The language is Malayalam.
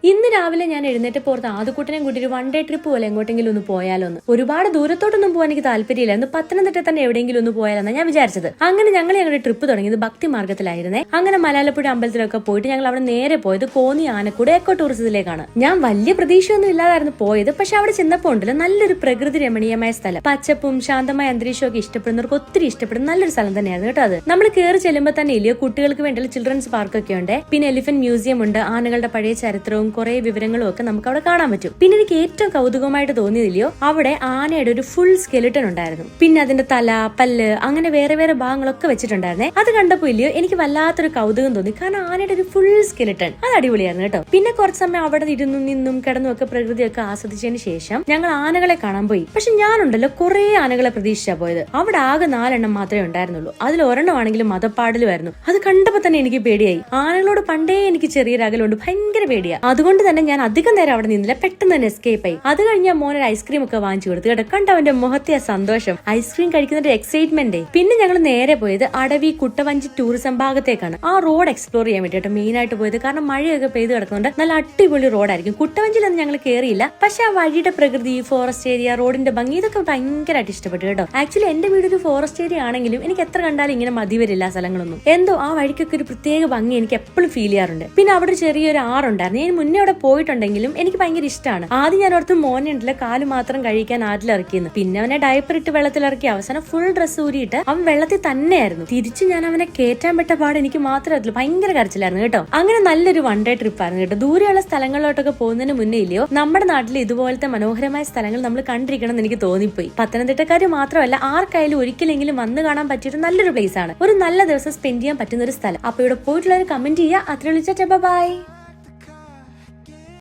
ഇന്ന് രാവിലെ ഞാൻ എഴുന്നേറ്റ് പുറത്ത് ആദ്യക്കൂട്ടനെ കൂട്ടി ഒരു വൺ ഡേ ട്രിപ്പ് പോലെ എങ്ങോട്ടെങ്കിലും ഒന്ന് പോയാലോ എന്ന്. ഒരുപാട് ദൂരത്തോട്ടൊന്നും പോകാൻ എനിക്ക് താല്പര്യമില്ല. ഒന്ന് പത്തനംതിട്ട തന്നെ എവിടെയെങ്കിലും ഒന്ന് പോയാലെന്നാണ് ഞാൻ വിചാരിച്ചത്. അങ്ങനെ ഞങ്ങളുടെ ട്രിപ്പ് തുടങ്ങിയത് ഭക്തി മാർഗത്തിലായിരുന്നേ. അങ്ങനെ മലാലപ്പുഴ അമ്പലത്തിലൊക്കെ പോയിട്ട് ഞങ്ങൾ അവിടെ നേരെ പോയത് കോന്നി ആനക്കൂട് എക്കോ ടൂറിസത്തിലേക്കാണ്. ഞാൻ വലിയ പ്രതീക്ഷയൊന്നും ഇല്ലാതായിരുന്നു പോയത്. പക്ഷെ അവിടെ ചെന്നപ്പോൾ ഉണ്ടല്ലോ നല്ലൊരു പ്രകൃതി രമണീയമായ സ്ഥലം, പച്ചപ്പും ശാന്തമായ അന്തരീക്ഷമൊക്കെ ഇഷ്ടപ്പെടുന്നവർക്ക് ഒത്തിരി ഇഷ്ടപ്പെടുന്ന നല്ലൊരു സ്ഥലം തന്നെയായിരുന്നു കേട്ടോ. അത് നമ്മൾ കയറി ചെല്ലുമ്പോൾ തന്നെ ഇല്ലയോ കുട്ടികൾക്ക് വേണ്ടിയുള്ള ചിൽഡ്രൻസ് പാർക്കൊക്കെ ഉണ്ട്. പിന്നെ എലിഫന്റ് മ്യൂസിയം ഉണ്ട്. ആനകളുടെ പഴയ ചരിത്രവും കുറെ വിവരങ്ങളും ഒക്കെ നമുക്ക് അവിടെ കാണാൻ പറ്റും. പിന്നെ എനിക്ക് ഏറ്റവും കൗതുകമായിട്ട് തോന്നിയതില്ലയോ അവിടെ ആനയുടെ ഒരു ഫുൾ സ്കെലിട്ടൺ ഉണ്ടായിരുന്നു. പിന്നെ അതിന്റെ തല, പല്ല്, അങ്ങനെ വേറെ വേറെ ഭാഗങ്ങളൊക്കെ വെച്ചിട്ടുണ്ടായിരുന്നേ. അത് കണ്ടപ്പോ ഇല്ലയോ എനിക്ക് വല്ലാത്തൊരു കൗതുകം തോന്നി. കാരണം ആനയുടെ ഒരു ഫുൾ സ്കെലിട്ടൺ അത് അടിപൊളിയായിരുന്നു കേട്ടോ. പിന്നെ കുറച്ച് സമയം അവിടെ ഇരുന്നും നിന്നും കിടന്നും ഒക്കെ പ്രകൃതിയൊക്കെ ആസ്വദിച്ചതിന് ശേഷം ഞങ്ങൾ ആനകളെ കാണാൻ പോയി. പക്ഷെ ഞാനുണ്ടല്ലോ കുറെ ആനകളെ പ്രതീക്ഷിച്ചാ പോയത്. അവിടെ ആകെ 4 എണ്ണം മാത്രമേ ഉണ്ടായിരുന്നുള്ളൂ. അതിൽ ഒരെണ്ണമാണെങ്കിലും മതപ്പാടലുമായിരുന്നു. അത് കണ്ടപ്പോ തന്നെ എനിക്ക് പേടിയായി. ആനകളോട് പണ്ടേ എനിക്ക് ചെറിയൊരു അകലുണ്ട്, ഭയങ്കര പേടിയാ. അതുകൊണ്ട് തന്നെ ഞാൻ അധികം നേരം അവിടെ നിന്നില്ല, പെട്ടെന്ന് തന്നെ എസ്കേപ്പ് ആയി. അത് കഴിഞ്ഞ മോനൊരു ഐസ്ക്രീം ഒക്കെ വാങ്ങിച്ചു കൊടുത്തു കേട്ടോ. കണ്ട അവന്റെ മുഖത്തെ സന്തോഷം, ഐസ്ക്രീം കഴിക്കുന്ന എക്സൈറ്റ്മെന്റ്. പിന്നെ ഞങ്ങൾ നേരെ പോയത് അടവി കുട്ടവഞ്ചി ടൂറിസം ഭാഗത്തേക്കാണ്. ആ റോഡ് എക്സ്പ്ലോർ ചെയ്യാൻ വേണ്ടിയിട്ട് മെയിൻ ആയിട്ട് പോയത്. കാരണം മഴയൊക്കെ പെയ്ത് കിടക്കുന്നുണ്ട്, നല്ല അടിപൊളി റോഡായിരിക്കും. കുട്ടവഞ്ചിയിലൊന്നും ഞങ്ങൾ കയറിയില്ല. പക്ഷെ ആ വഴിയുടെ പ്രകൃതി, ഫോറസ്റ്റ് ഏരിയ, റോഡിന്റെ ഭംഗി ഇതൊക്കെ ഭയങ്കരമായിട്ട് ഇഷ്ടപ്പെട്ടു കേട്ടോ. ആക്ച്വലി എന്റെ വീട് ഒരു ഫോറസ്റ്റ് ഏരിയ ആണെങ്കിലും എനിക്ക് എത്ര കണ്ടാലും ഇങ്ങനെ മതി വരില്ല സ്ഥലങ്ങളൊന്നും. എന്തോ ആ വഴിക്കൊക്കെ ഒരു പ്രത്യേക ഭംഗി എനിക്ക് എപ്പോഴും ഫീൽ ചെയ്യാറുണ്ട്. പിന്നെ അവിടെ ചെറിയൊരു ആറുണ്ടായിരുന്നു. ഞാൻ മുന്നേ അവിടെ പോയിട്ടുണ്ടെങ്കിലും എനിക്ക് ഭയങ്കര ഇഷ്ടമാണ്. ആദ്യം ഞാൻ ഓർത്ത് മോനെ ഉണ്ടല്ലോ കാല് മാത്രം കഴിക്കാൻ ആറ്റിലിറക്കിയെന്ന്. പിന്നെ അവനെ ഡയപ്പർ ഇട്ട് വെള്ളത്തിലിറക്കി. അവസാനം ഫുൾ ഡ്രസ്സ് ഊരിയിട്ട് അവൻ വെള്ളത്തിൽ തന്നെയായിരുന്നു. തിരിച്ച് ഞാൻ അവനെ കയറ്റാൻ പെട്ട പാട് എനിക്ക് മാത്രമല്ല, ഭയങ്കര കരച്ചിലായിരുന്നു കേട്ടോ. അങ്ങനെ നല്ലൊരു വൺ ഡേ ട്രിപ്പ് ആയിരുന്നു കേട്ടോ. ദൂരെയുള്ള സ്ഥലങ്ങളിലോട്ടൊക്കെ പോകുന്നതിന് മുന്നേ ഇല്ലയോ നമ്മുടെ നാട്ടിൽ ഇതുപോലത്തെ മനോഹരമായ സ്ഥലങ്ങൾ നമ്മൾ കണ്ടിരിക്കണം എന്ന് എനിക്ക് തോന്നിപ്പോയി. പത്തനംതിട്ടക്കാര് മാത്രമല്ല ആർക്കായാലും ഒരിക്കലെങ്കിലും വന്ന് കാണാൻ പറ്റിയൊരു നല്ലൊരു പ്ലേസ് ആണ്. ഒരു നല്ല ദിവസം സ്പെൻഡ് ചെയ്യാൻ പറ്റുന്ന ഒരു സ്ഥലം. അപ്പൊ ഇവിടെ പോയിട്ടുള്ളവർ കമന്റ് ചെയ്യുക. അത്ര വിളിച്ചാ ബൈ.